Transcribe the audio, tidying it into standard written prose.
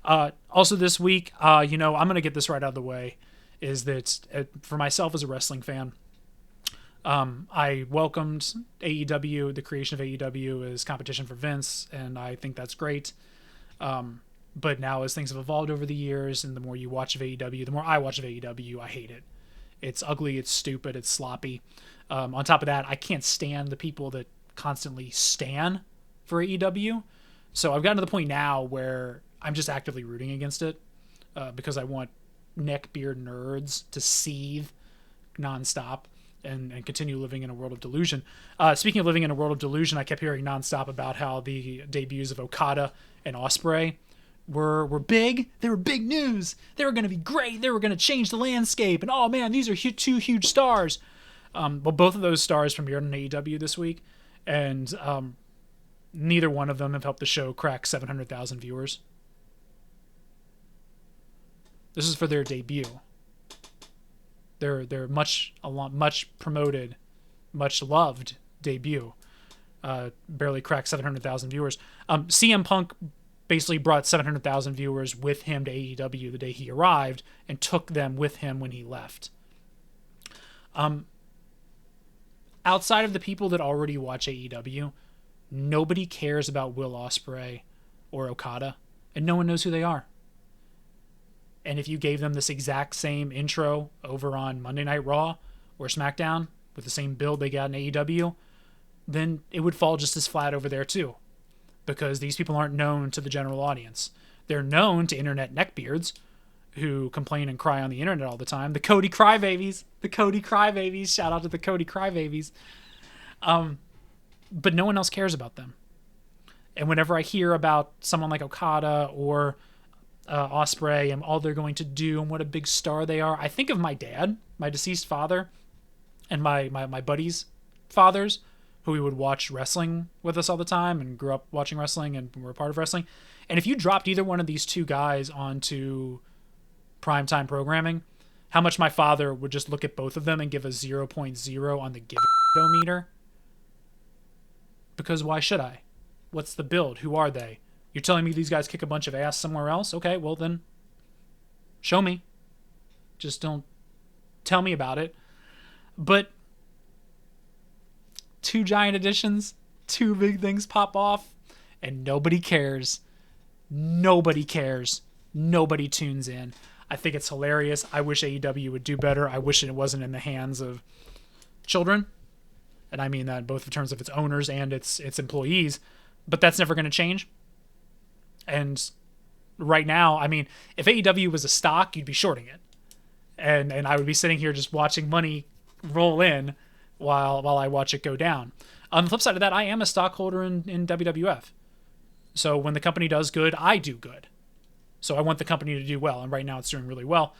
Also this week, I'm going to get this right out of the way, is that for myself as a wrestling fan, I welcomed AEW, the creation of AEW as competition for Vince, and I think that's great. But now as things have evolved over the years, and the more you watch of AEW, the more I watch of AEW, I hate it. It's ugly, it's stupid, it's sloppy. On top of that, I can't stand the people that constantly stan for AEW. So I've gotten to the point now where I'm just actively rooting against it because I want neckbeard nerds to seethe nonstop and continue living in a world of delusion. Speaking of living in a world of delusion, I kept hearing nonstop about how the debuts of Okada and Ospreay were big. They were big news. They were going to be great. They were going to change the landscape. And oh man, these are two huge stars. Well, both of those stars premiered on AEW this week, and neither one of them have helped the show crack 700,000 viewers. This is for their debut. Their much promoted, much loved debut. Barely cracked 700,000 viewers. CM Punk basically brought 700,000 viewers with him to AEW the day he arrived and took them with him when he left. Outside of the people that already watch AEW, nobody cares about Will Ospreay or Okada, and no one knows who they are. And if you gave them this exact same intro over on Monday Night Raw or SmackDown with the same build they got in AEW, then it would fall just as flat over there too. Because these people aren't known to the general audience. They're known to internet neckbeards who complain and cry on the internet all the time. The Cody Crybabies. The Cody Crybabies. Shout out to the Cody Crybabies. But no one else cares about them. And whenever I hear about someone like Okada or Ospreay and all they're going to do and what a big star they are, I think of my dad, my deceased father, and my buddies' fathers, who we would watch wrestling with us all the time and grew up watching wrestling and were a part of wrestling. And if you dropped either one of these two guys onto primetime programming, how much my father would just look at both of them and give a 0.0 on the give-meter. Because why should I? What's the build? Who are they? You're telling me these guys kick a bunch of ass somewhere else? Okay, well then, show me. Just don't tell me about it. But two giant additions, two big things pop off, and nobody cares. Nobody cares. Nobody tunes in. I think it's hilarious. I wish AEW would do better. I wish it wasn't in the hands of children. And I mean that both in terms of its owners and its employees. But that's never going to change. And right now, I mean, if AEW was a stock, you'd be shorting it. And I would be sitting here just watching money roll in while I watch it go down. On the flip side of that, I am a stockholder in WWF. So when the company does good, I do good. So I want the company to do well. And right now it's doing really well.